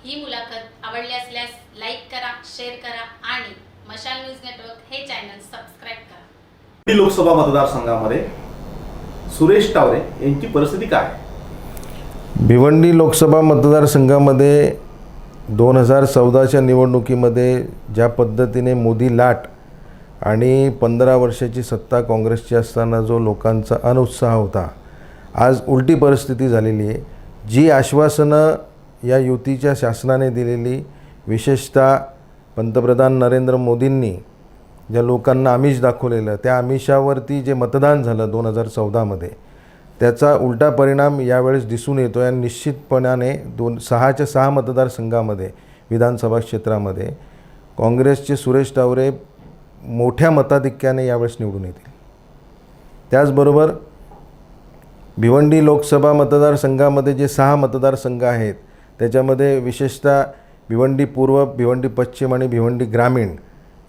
ही मुलाखत आवडली असल्यास लाईक करा, शेअर करा आणि मशाल न्यूज नेटवर्क हे चॅनल सबस्क्राईब करा. लोकसभा मतदारसंघामध्ये सुरेश टावरे यांची परिस्थिती काय? भिवंडी लोकसभा मतदारसंघामध्ये 2014च्या निवडणुकीमध्ये ज्या पद्धतीने मोदी लाट आणि 15 वर्षाची सत्ता काँग्रेसची असताना जो लोकांचा अनुत्साह होता, आज उलटी परिस्थिती झालेली आहे. जी आश्वासनं या युतीच्या शासनाने दिलेली, विशेषतः पंतप्रधान नरेंद्र मोदींनी ज्या लोकांना आमिष दाखवलेलं, त्या आमिषावरती जे मतदान झालं 2014मध्ये, त्याचा उलटा परिणाम यावेळेस दिसून येतो आहे. आणि निश्चितपणाने 6च्या 6 मतदारसंघामध्ये विधानसभा क्षेत्रामध्ये काँग्रेसचे सुरेश टावरे मोठ्या मताधिक्याने यावेळेस निवडून येतील. त्याचबरोबर भिवंडी लोकसभा मतदारसंघामध्ये जे 6 मतदारसंघ आहेत, त्याच्यामध्ये विशेषतः भिवंडी पूर्व, भिवंडी पश्चिम आणि भिवंडी ग्रामीण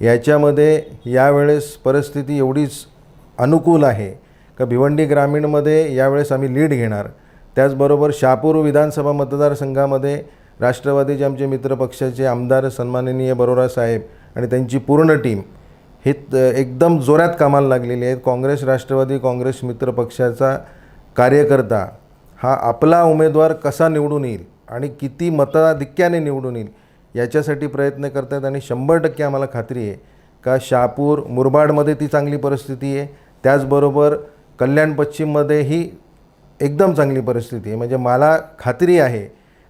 याच्यामध्ये यावेळेस परिस्थिती एवढीच अनुकूल आहे का भिवंडी ग्रामीणमध्ये यावेळेस आम्ही लीड घेणार. त्याचबरोबर शहापूर विधानसभा मतदारसंघामध्ये राष्ट्रवादीचे आमचे मित्रपक्षाचे आमदार सन्माननीय बरोरा साहेब आणि त्यांची पूर्ण टीम हे एकदम जोरात कामाला लागलेली आहेत. काँग्रेस, राष्ट्रवादी काँग्रेस मित्रपक्षाचा कार्यकर्ता हा आपला उमेदवार कसा निवडून येईल आणि किती मताधिक्याने निवडून येईल याच्यासाठी प्रयत्न करत आहेत. आणि 100% आम्हाला खात्री आहे का शहापूर, मुरबाडमध्ये ती चांगली परिस्थिती आहे. त्याचबरोबर कल्याण पश्चिममध्येही एकदम चांगली परिस्थिती आहे. म्हणजे मला खात्री आहे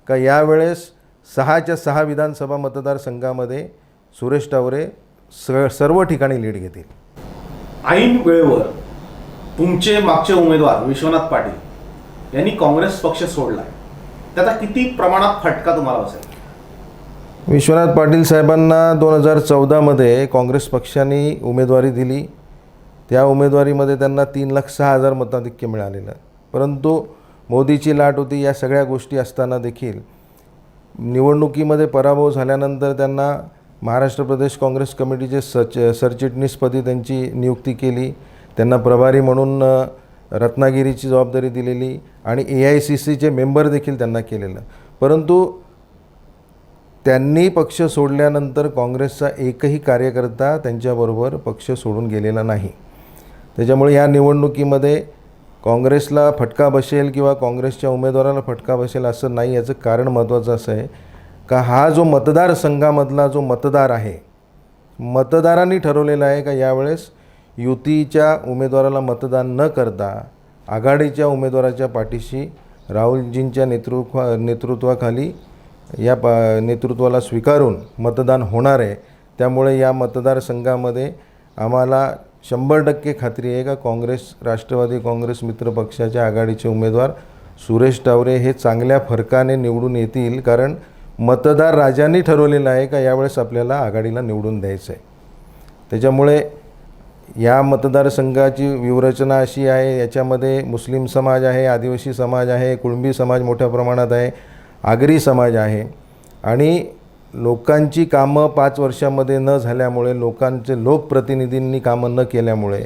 का यावेळेस 6च्या 6 विधानसभा मतदारसंघामध्ये सुरेश टावरे सर्व ठिकाणी लीड घेतील. ऐन वेळेवर तुमचे मागचे उमेदवार विश्वनाथ पाटील यांनी काँग्रेस पक्ष सोडला आहे, त्याचा किती प्रमाणात फटका तुम्हाला बसेल? विश्वनाथ पाटील साहेबांना 2014मध्ये काँग्रेस पक्षाने उमेदवारी दिली. त्या उमेदवारीमध्ये त्यांना 3,06,000 मताधिक्य मिळालेलं. परंतु मोदीची लाट होती, या सगळ्या गोष्टी असताना देखील निवडणुकीमध्ये पराभव झाल्यानंतर त्यांना महाराष्ट्र प्रदेश काँग्रेस कमिटीचे सरचिटणीसपदी त्यांची नियुक्ती केली. त्यांना प्रभारी म्हणून रत्नागिरीची जबाबदारी दिलेली आणि AICCचे मेंबर देखील त्यांना केलेलं. परंतु त्यांनी पक्ष सोडल्यानंतर काँग्रेसचा एकही कार्यकर्ता त्यांच्याबरोबर पक्ष सोडून गेलेला नाही. त्याच्यामुळे या निवडणुकीमध्ये काँग्रेसला फटका बसेल किंवा काँग्रेसच्या उमेदवाराला फटका बसेल असं नाही. याचं कारण महत्त्वाचं असं आहे का हा जो मतदारसंघामधला जो मतदार आहे, मतदारांनी ठरवलेलं आहे का यावेळेस युतीच्या उमेदवाराला मतदान न करता आघाडीच्या उमेदवाराच्या पाठीशी राहुलजींच्या नेतृत्वाखाली या नेतृत्वाला स्वीकारून मतदान होणार आहे. त्यामुळे या मतदारसंघामध्ये आम्हाला 100% खात्री आहे का काँग्रेस, राष्ट्रवादी काँग्रेस मित्रपक्षाच्या आघाडीचे उमेदवार सुरेश टावरे हे चांगल्या फरकाने निवडून येतील. कारण मतदार राजांनी ठरवलेलं आहे का यावेळेस आपल्याला आघाडीला निवडून द्यायचं आहे. त्याच्यामुळे या मतदारसंघाची व्यूहरचना अशी आहे, याच्यामध्ये मुस्लिम समाज आहे, आदिवासी समाज आहे, कुळंबी समाज मोठ्या प्रमाणात आहे, आगरी समाज आहे. आणि लोकांची कामं 5 वर्षामध्ये न झाल्यामुळे, लोकांचे लोकप्रतिनिधींनी कामं न केल्यामुळे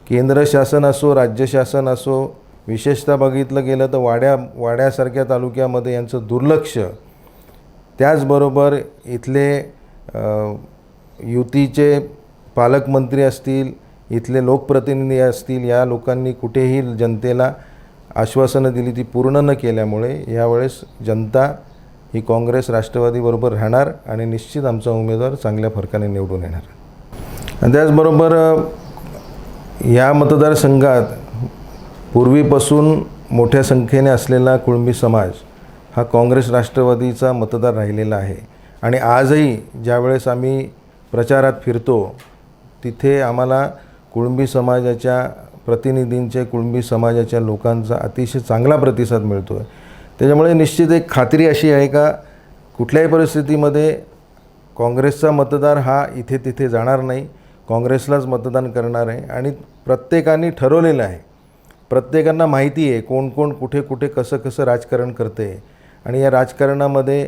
केंद्र शासन असो, राज्य शासन असो, विशेषतः बघितलं गेलं तर वाड्यासारख्या तालुक्यामध्ये यांचं दुर्लक्ष, त्याचबरोबर इथले युतीचे पालकमंत्री असतील, इथले लोकप्रतिनिधी असतील, या लोकांनी कुठेही जनतेला आश्वासनं दिली ती पूर्ण न केल्यामुळे यावेळेस जनता ही काँग्रेस, राष्ट्रवादीबरोबर राहणार आणि निश्चित आमचा उमेदवार चांगल्या फरकाने निवडून येणार. आणि त्याचबरोबर या मतदारसंघात पूर्वीपासून मोठ्या संख्येने असलेला कुळंबी समाज हा काँग्रेस, राष्ट्रवादीचा मतदार राहिलेला आहे. आणि आजही ज्यावेळेस आम्ही प्रचारात फिरतो तिथे आम्हाला कुळंबी समाजाच्या प्रतिनिधींचे, कुळंबी समाजाच्या लोकांचा अतिशय चांगला प्रतिसाद मिळतो आहे. त्याच्यामुळे निश्चित एक खात्री अशी आहे का कुठल्याही परिस्थितीमध्ये काँग्रेसचा मतदार हा इथे तिथे जाणार नाही, काँग्रेसलाच मतदान करणार आहे. आणि प्रत्येकाने ठरवलेलं आहे, प्रत्येकांना माहिती आहे कोण कोण कुठे कुठे कसं कसं राजकारण करते. आणि या राजकारणामध्ये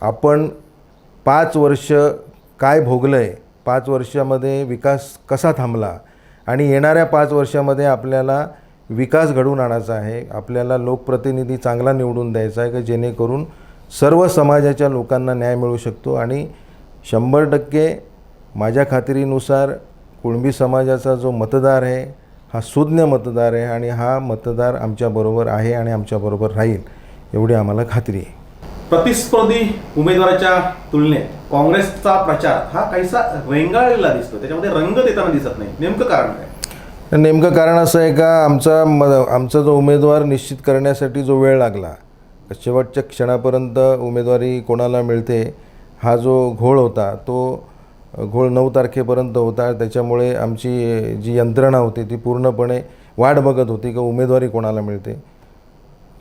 आपण 5 वर्ष काय भोगलं आहे, 5 वर्षामध्ये विकास कसा थांबला आणि येणाऱ्या 5 वर्षामध्ये आपल्याला विकास घडवून आणायचा आहे, आपल्याला लोकप्रतिनिधी चांगला निवडून द्यायचा आहे की जेणेकरून सर्व समाजाच्या लोकांना न्याय मिळू शकतो आणि 100% माझ्या खात्रीनुसार कुणबी समाजाचा जो मतदार आहे हा सुज्ञ मतदार आहे आणि हा मतदार आमच्याबरोबर आहे आणि आमच्याबरोबर राहील एवढी आम्हाला खात्री आहे. प्रतिस्पर्धी उमेदवाराच्या तुलनेत काँग्रेसचा प्रचार हा काहीसा रेंगाळलेला दिसतो, त्याच्यामध्ये रंगत येताना दिसत नाही. नेमकं कारण काय? नेमकं कारण असं आहे का आमचा जो उमेदवार निश्चित करण्यासाठी जो वेळ लागला, शेवटच्या क्षणापर्यंत उमेदवारी कोणाला मिळते हा जो घोळ होता तो घोळ 9 तारखेपर्यंत होता. त्याच्यामुळे आमची जी यंत्रणा होती ती पूर्णपणे वाट बघत होती की उमेदवारी कोणाला मिळते.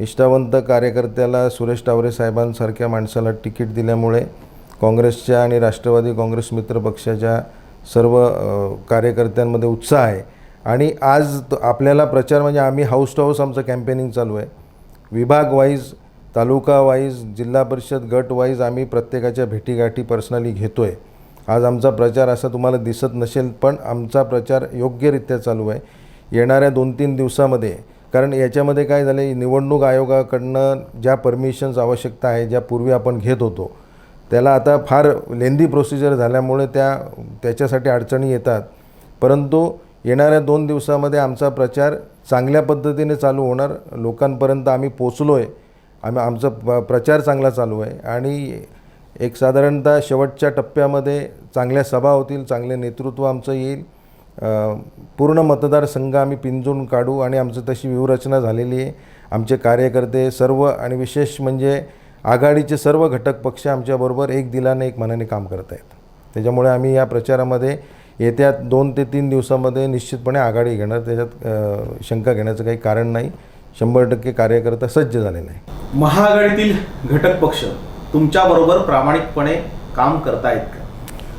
निष्ठावंत कार्यकर्त्याला सुरेश टावरे साहेबांसारख्या माणसाला तिकीट दिल्यामुळे काँग्रेसच्या आणि राष्ट्रवादी काँग्रेस मित्र पक्षाच्या सर्व कार्यकर्त्यांमध्ये उत्साह आहे. आणि आज आपल्याला प्रचार म्हणजे आम्ही हाऊस टू हाऊस आमचं कॅम्पेनिंग चालू आहे. विभाग वाईज, तालुका वाईज, जिल्हा परिषद गट वाईज आम्ही प्रत्येकाच्या भेटीगाठी पर्सनली घेतो आहे. आज आमचा प्रचार असा तुम्हाला दिसत नसेल, पण आमचा प्रचार योग्यरित्या चालू आहे. येणाऱ्या 2-3 दिवसामध्ये, कारण याच्यामध्ये काय झालं आहे, निवडणूक आयोगाकडनं ज्या परमिशन्स आवश्यकता आहे ज्या पूर्वी आपण घेत होतो त्याला आता फार लेंदी प्रोसिजर झाल्यामुळे त्याच्यासाठी अडचणी येतात. परंतु येणाऱ्या 2 दिवसामध्ये आमचा प्रचार चांगल्या पद्धतीने चालू होणार. लोकांपर्यंत आम्ही पोचलो आहे. आमचा प्रचार चांगला चालू आहे आणि एक साधारणतः शेवटच्या टप्प्यामध्ये चांगल्या सभा होतील, चांगले नेतृत्व आमचं येईल. पूर्ण मतदारसंघ आम्ही पिंजून काढू आणि आमची तशी व्यूहरचना झालेली आहे. आमचे कार्यकर्ते सर्व आणि विशेष म्हणजे आघाडीचे सर्व घटक पक्ष आमच्याबरोबर एक दिलाने एक मनाने काम करत आहेत. त्याच्यामुळे आम्ही या प्रचारामध्ये येत्या 2 ते 3 दिवसामध्ये निश्चितपणे आघाडी घेणार. त्याच्यात शंका घेण्याचं काही कारण नाही. 100% कार्यकर्ता सज्ज झालेला आहे. महाआघाडीतील घटक पक्ष तुमच्याबरोबर प्रामाणिकपणे काम करतायत का?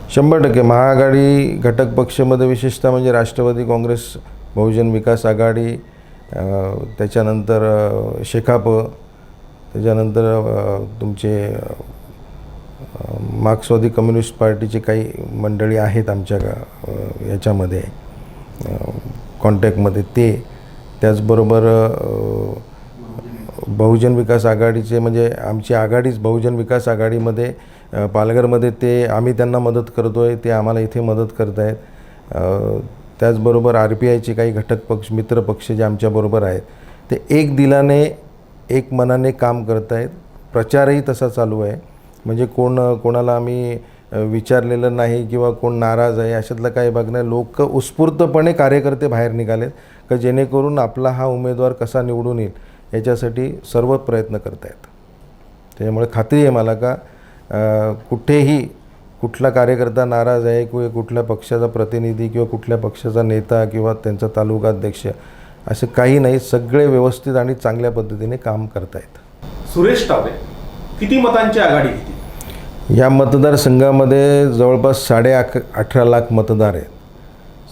100% महाआघाडी घटक पक्षामध्ये विशेषतः म्हणजे राष्ट्रवादी काँग्रेस, बहुजन विकास आघाडी, त्याच्यानंतर शेकाप, त्याच्यानंतर तुमचे मार्क्सवादी कम्युनिस्ट पार्टीचे काही मंडळी आहेत आमच्या याच्यामध्ये कॉन्टॅक्टमध्ये ते. त्याचबरोबर बहुजन विकास आघाडीचे म्हणजे आमची आघाडीच बहुजन विकास आघाडीमध्ये पालघरमध्ये ते आम्ही त्यांना मदत करतो आहे, ते आम्हाला इथे मदत करत आहेत. त्याचबरोबर RPIचे काही घटक पक्ष मित्र पक्ष जे आमच्याबरोबर आहेत ते एक दिलाने एक मनाने काम करत आहेत. प्रचारही तसा चालू आहे. म्हणजे कोणाला आम्ही विचारलेलं नाही किंवा कोण नाराज आहे अशातलं काही भाग नाही. लोक उत्स्फूर्तपणे कार्यकर्ते बाहेर निघालेत का जेणेकरून आपला हा उमेदवार कसा निवडून येईल याच्यासाठी सर्व प्रयत्न करत आहेत. त्याच्यामुळे खात्री आहे मला का कुठेही कुठला कार्यकर्ता नाराज आहे किंवा कुठल्या पक्षाचा प्रतिनिधी किंवा कुठल्या पक्षाचा नेता किंवा त्यांचा तालुका अध्यक्ष असं काही नाही. सगळे व्यवस्थित आणि चांगल्या पद्धतीने काम करत आहेत. सुरेश टावरे किती मतांची आघाडी घेतली? या मतदारसंघामध्ये जवळपास 18.5 लाख मतदार आहेत.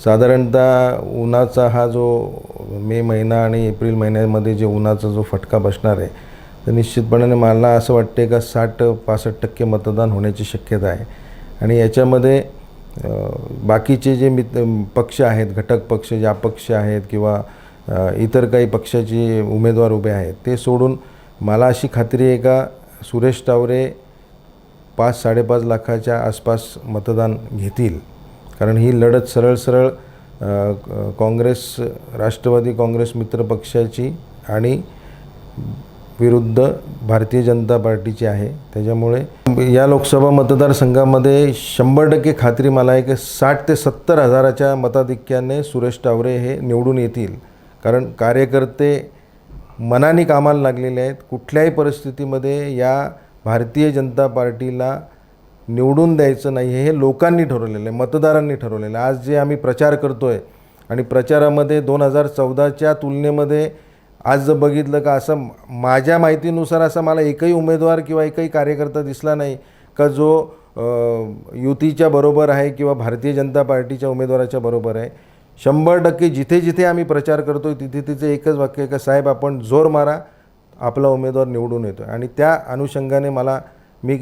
साधारणतः उन्हाचा हा जो मे महिना आणि एप्रिल महिन्यामध्ये जे उन्हाचा जो फटका बसणार आहे तर निश्चितपणे मला असं वाटते का 60-65% मतदान होण्याची शक्यता आहे. आणि याच्यामध्ये बाकीचे जे पक्ष आहेत, घटक पक्ष जे अपक्ष आहेत किंवा इतर काही पक्षाचे उमेदवार उभे आहेत ते सोडून मला अशी खात्री आहे का सुरेश टावरे 5-5.5 लाखाच्या आसपास मतदान घेतील. कारण ही लढत सरळ काँग्रेस, राष्ट्रवादी काँग्रेस मित्र पक्षाची आणि विरुद्ध भारतीय जनता पार्टीची आहे. त्याच्यामुळे या लोकसभा मतदारसंघामध्ये 100% खात्री मला आहे की 60 ते 70 हजाराच्या मताधिक्याने सुरेश टावरे हे निवडून येतील. कारण कार्यकर्ते मनाने कामाला लागलेले आहेत. कुठल्याही परिस्थितीमध्ये या भारतीय जनता पार्टीला निवडून द्यायचं नाही हे लोकांनी ठरवलेलं आहे, मतदारांनी ठरवलेलं आहे. आज जे आम्ही प्रचार करतो आहे आणि प्रचारामध्ये 2014च्या तुलनेमध्ये आज जर बघितलं का असं माझ्या माहितीनुसार असा मला एकही उमेदवार किंवा एकही कार्यकर्ता दिसला नाही का जो युतीच्या बरोबर आहे किंवा भारतीय जनता पार्टीच्या उमेदवाराच्या बरोबर आहे. 100% जिथे जिथे आम्ही प्रचार करतो आहे तिथे तिथे एकच वाक्य आहे का साहेब आपण जोर मारा, आपला उमेदवार निवडून येतो. आणि त्या अनुषंगाने मी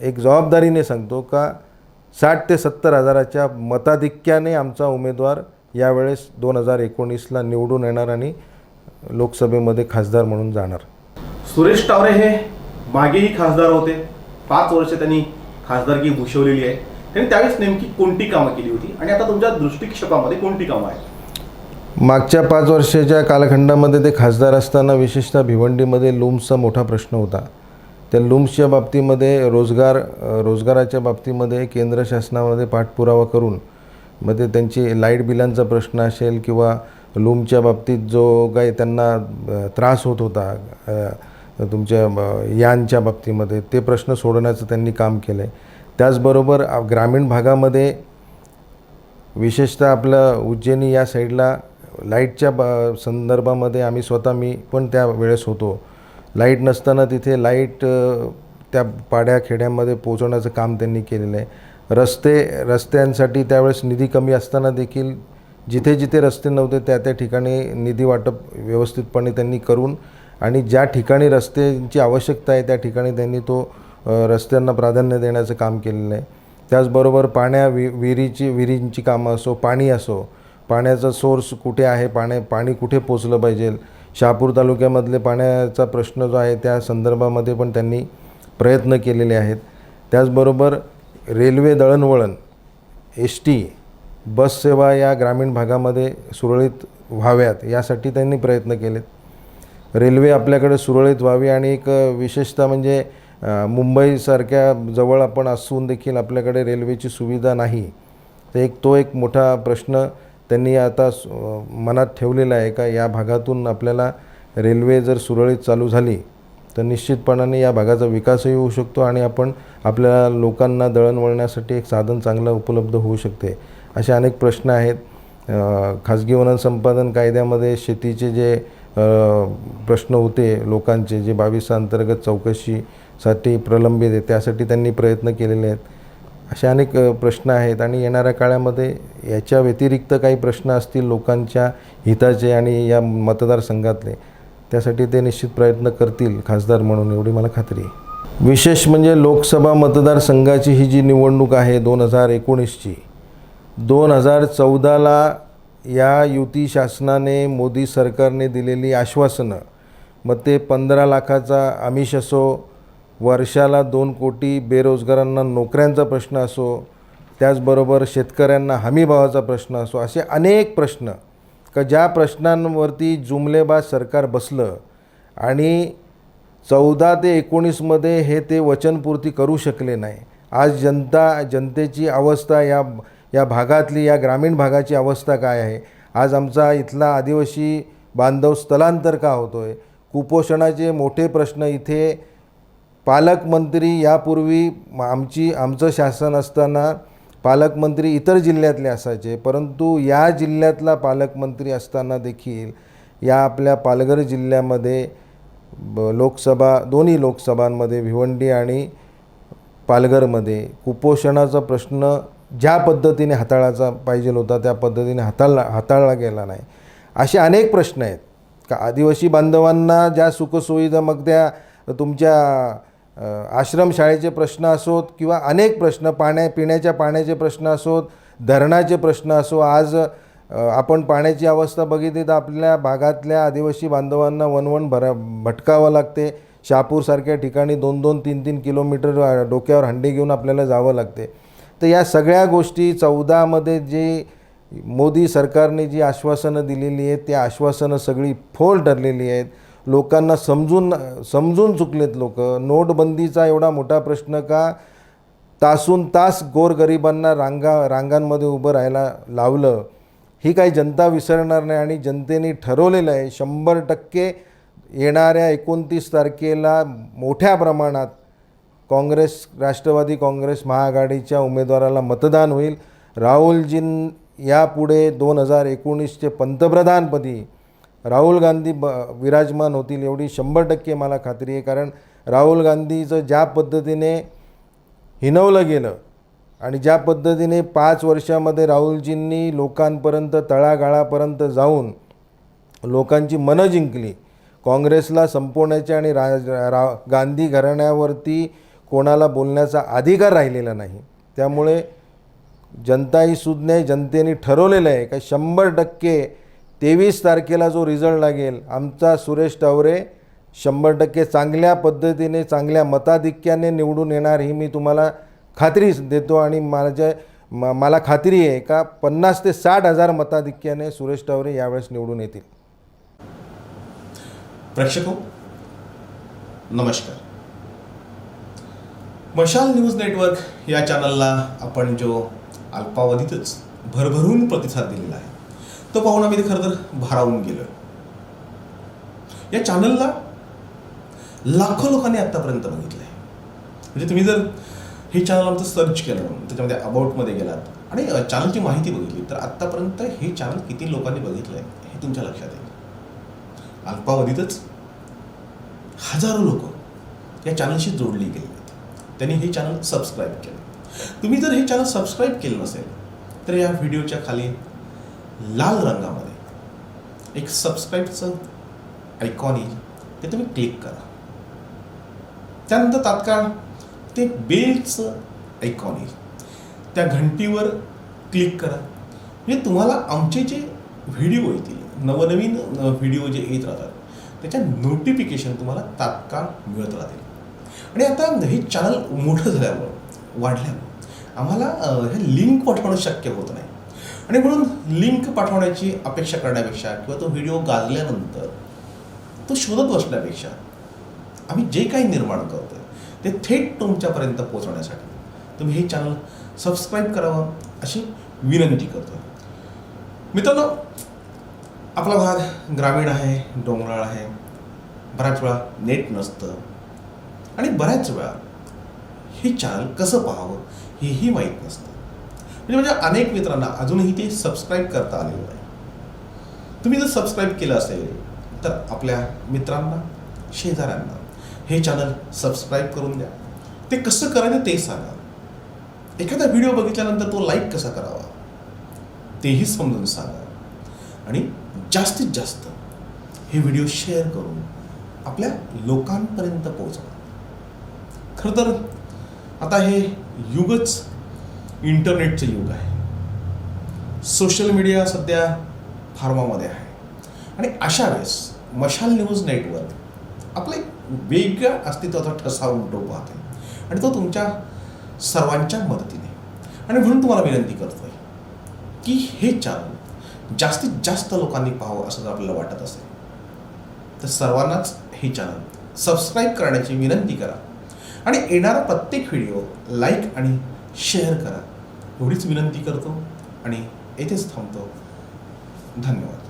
एक जबाबदारीने सांगतो का 60 ते 70 हजाराच्या मताधिक्याने आमचा उमेदवार यावेळेस 2019ला निवडून येणार आणि लोकसभेमध्ये खासदार म्हणून जाणार. सुरेश टावरे हे मागेही खासदार होते, 5 वर्ष त्यांनी खासदारकी भूषवलेली आहे. त्यांनी त्यावेळेस नेमकी कोणती कामं केली होती आणि आता तुमच्या दृष्टिक्षेपामध्ये कोणती कामं आहेत? मागच्या 5 वर्षाच्या कालखंडामध्ये ते खासदार असताना विशेषतः भिवंडीमध्ये लूम्सचा मोठा प्रश्न होता. त्या लूम्सच्या बाबतीमध्ये रोजगाराच्या बाबतीमध्ये केंद्र शासनामध्ये पाठपुरावा करून मग ते त्यांची लाईट बिलांचा प्रश्न असेल किंवा लूमच्या बाबतीत जो काही त्यांना त्रास होत होता तुमच्या यानच्या बाबतीमध्ये, ते प्रश्न सोडवण्याचं त्यांनी काम केलं आहे. त्याचबरोबर ग्रामीण भागामध्ये विशेषतः आपलं उज्जैनी या साईडला लाईटच्या संदर्भामध्ये मी पण त्या वेळेस होतो. लाईट नसताना तिथे लाईट त्या पाड्याखेड्यामध्ये पोहोचवण्याचं काम त्यांनी केलेलं आहे. रस्त्यांसाठी त्यावेळेस निधी कमी असताना देखील जिथे जिथे रस्ते नव्हते त्या ठिकाणी निधी वाटप व्यवस्थितपणे त्यांनी करून आणि ज्या ठिकाणी रस्त्यांची आवश्यकता आहे त्या ठिकाणी त्यांनी तो रस्त्यांना प्राधान्य देण्याचं काम केलेलं आहे. त्याचबरोबर विहिरींची कामं असो, पाणी असो, पाण्याचा सोर्स कुठे आहे, पाणी कुठे पोचलं पाहिजे, शहापूर तालुक्यामधले पाण्याचा प्रश्न जो आहे त्या संदर्भामध्ये पण त्यांनी प्रयत्न केलेले आहेत. त्याचबरोबर रेल्वे दळणवळण, ST, बस सेवा या ग्रामीण भागामध्ये सुरळीत व्हाव्यात यासाठी त्यांनी प्रयत्न केलेत. रेल्वे आपल्याकडे सुरळीत व्हावी आणि एक विशेषतः म्हणजे मुंबईसारख्या जवळ आपण असून देखील आपल्याकडे रेल्वेची सुविधा नाही, तर तो एक मोठा प्रश्न त्यांनी आता मनात ठेवलेला आहे का या भागातून आपल्याला रेल्वे जर सुरळीत चालू झाली तर निश्चितपणाने या भागाचा विकासही होऊ शकतो आणि आपण आपल्या लोकांना दळणवळणासाठी एक साधन चांगलं उपलब्ध होऊ शकते. असे अनेक प्रश्न आहेत. खाजगी वनन संपादन कायद्यामध्ये शेतीचे जे प्रश्न होते लोकांचे, जे 22 अंतर्गत चौकशीसाठी प्रलंबित आहे, त्यासाठी त्यांनी प्रयत्न केलेले आहेत. असे अनेक प्रश्न आहेत आणि येणाऱ्या काळामध्ये याच्या व्यतिरिक्त काही प्रश्न असतील लोकांच्या हिताचे आणि या मतदारसंघातले, त्यासाठी ते निश्चित प्रयत्न करतील खासदार म्हणून, एवढी मला खात्री आहे. विशेष म्हणजे लोकसभा मतदारसंघाची ही जी निवडणूक आहे 2019ची, 2014ला या युती शासनाने, मोदी सरकारने दिलेली आश्वासनं, मग ते 15 लाखाचा आमिष असो, वर्षाला 2 कोटी बेरोजगारांना नोकऱ्यांचा प्रश्न असो, त्याचबरोबर शेतकऱ्यांना हमीभावाचा प्रश्न असो, असे अनेक प्रश्न का ज्या प्रश्नांवरती जुमलेबाज सरकार बसलं आणि 14 ते 19मध्ये हे ते वचनपूर्ती करू शकले नाही. आज जनतेची अवस्था, या भागातली, या ग्रामीण भागाची अवस्था काय आहे? आज आमचा इथला आदिवासी बांधव स्थलांतर का होतो आहे? कुपोषणाचे मोठे प्रश्न इथे पालकमंत्री यापूर्वी आमचं शासन असताना पालकमंत्री इतर जिल्ह्यातले असायचे, परंतु या जिल्ह्यातला पालकमंत्री असताना देखील या आपल्या पालघर जिल्ह्यामध्ये दोन्ही लोकसभांमध्ये भिवंडी आणि पालघरमध्ये कुपोषणाचा प्रश्न ज्या पद्धतीने हाताळायचा पाहिजे होता त्या पद्धतीने हाताळला गेला नाही. असे अनेक प्रश्न आहेत का आदिवासी बांधवांना ज्या सुखसुविधा, मग त्या तुमच्या आश्रमशाळेचे प्रश्न असोत किंवा अनेक प्रश्न, पिण्याच्या पाण्याचे प्रश्न असोत, धरणाचे प्रश्न असो. आज आपण पाण्याची अवस्था बघितली तर आपल्या भागातल्या आदिवासी बांधवांना वणवण भटकावं लागते. शहापूरसारख्या ठिकाणी 2-2, 3-3 किलोमीटर डोक्यावर हंडी घेऊन आपल्याला जावं लागते. तर या सगळ्या गोष्टी 14मध्ये जे मोदी सरकारने जी आश्वासनं दिलेली आहेत, त्या आश्वासनं सगळी फोल ठरलेली आहेत. लोकांना समजून चुकलेत लोक. नोटबंदीचा एवढा मोठा प्रश्न का तासून तास गोरगरिबांना रांगांमध्ये उभं राहायला लावलं, ही काही जनता विसरणार नाही. आणि जनतेने ठरवलेलं आहे 100% येणाऱ्या 29 तारखेला मोठ्या प्रमाणात राष्ट्रवादी काँग्रेस महाआघाडीच्या उमेदवाराला मतदान होईल. राहुलजीं यापुढे 2019चे पंतप्रधानपदी राहुल गांधी विराजमान होतील, एवढी 100% मला खात्री आहे. कारण राहुल गांधीचं ज्या पद्धतीने हिनवलं गेलं आणि ज्या पद्धतीने 5 वर्षामध्ये राहुलजींनी लोकांपर्यंत, तळागाळापर्यंत जाऊन लोकांची मनं जिंकली, काँग्रेसला संपवण्याच्या आणि गांधी घराण्यावरती कोणाला बोलण्याचा अधिकार राहिलेला नाही. त्यामुळे जनताही सुज्ञ आहे. जनतेने ठरवलेलं आहे का 100% 23 तारखेला जो रिझल्ट लागेल, आमचा सुरेश टावरे 100% चांगल्या पद्धतीने चांगल्या मताधिक्याने निवडून येणार ही मी तुम्हाला खात्री देतो आणि मला खात्री आहे का 50 ते 60 हजार मताधिक्याने सुरेश टावरे यावेळेस निवडून येतील. प्रेक्षको नमस्कार. मशाल न्यूज नेटवर्क या चॅनलला आपण जो अल्पावधीतच भरभरून प्रतिसाद दिलेला आहे तो पाहून आम्ही खरं तर भारावून गेलो. या चॅनलला लाखो लोकांनी आत्तापर्यंत बघितलं आहे. म्हणजे तुम्ही जर हे चॅनल आमचं सर्च केलं, त्याच्यामध्ये अबाउटमध्ये गेलात आणि चॅनलची माहिती बघितली तर आत्तापर्यंत हे चॅनल किती लोकांनी बघितलं आहे हे तुमच्या लक्षात येईल. अल्पावधीतच हजारो लोक या चॅनलशी जोडली गेली आहेत. त्यांनी हे चॅनल सबस्क्राईब केलं. तुम्ही जर हे चॅनल सबस्क्राईब केलं नसेल तर या व्हिडिओच्या खाली लाल रंगामध्ये एक सबस्क्राईबचं आयकॉन येईल, ते तुम्ही क्लिक करा. त्यानंतर तात्काळ ते बेलचं आयकॉन येईल, त्या घंटीवर क्लिक करा. म्हणजे तुम्हाला आमचे जे व्हिडिओ येतील, नवनवीन व्हिडिओ जे येत राहतात त्याच्या नोटिफिकेशन तुम्हाला तात्काळ मिळत राहतील. आणि आता हे चॅनल मोठं झाल्यामुळं, वाढल्यामुळं आम्हाला हे लिंक पाठवणं शक्य होत नाही. आणि म्हणून लिंक पाठवण्याची अपेक्षा करण्यापेक्षा किंवा तो व्हिडिओ गाजल्यानंतर तो शोधत बसण्यापेक्षा आम्ही जे काही निर्माण करतो ते थेट तुमच्यापर्यंत पोहोचवण्यासाठी तुम्ही हे चॅनल सबस्क्राईब करावं अशी विनंती करतो. मित्रांनो, आपला भाग ग्रामीण आहे, डोंगराळ आहे, बऱ्याच वेळा नेट नसतं आणि बऱ्याच वेळा हे चॅनल कसं पाहावं हेही माहीत नसतं. म्हणजे अनेक मित्रांना अजूनही ते सबस्क्राईब करता आलेलं नाही. तुम्ही जर सबस्क्राईब केलं असेल तर आपल्या मित्रांना, शेजाऱ्यांना हे चॅनल सबस्क्राईब करून द्या. ते कसं करायचं ते सांगा. एखादा व्हिडिओ बघितल्यानंतर तो लाईक कसा करावा तेही समजून सांगा. आणि जास्तीत जास्त हे व्हिडिओ शेअर करून आपल्या लोकांपर्यंत पोहोचवा. खरं तर आता हे युगच इंटरनेटचं युग आहे. सोशल मीडिया सध्या फार्मामध्ये आहे आणि अशा वेळेस मशाल न्यूज नेटवर्क आपलं एक वेगळ्या अस्तित्वाचा ठसा उमटवू पाहते आणि तो तुमच्या सर्वांच्या मदतीने. आणि म्हणून तुम्हाला विनंती करतोय की हे चॅनल जास्तीत जास्त लोकांनी पाहावं असं जर आपल्याला वाटत असेल तर सर्वांनाच हे चॅनल सबस्क्राईब करण्याची विनंती करा आणि येणारा प्रत्येक व्हिडिओ लाईक आणि शेअर करा एवढीच विनंती करतो आणि येथेच थांबतो. धन्यवाद.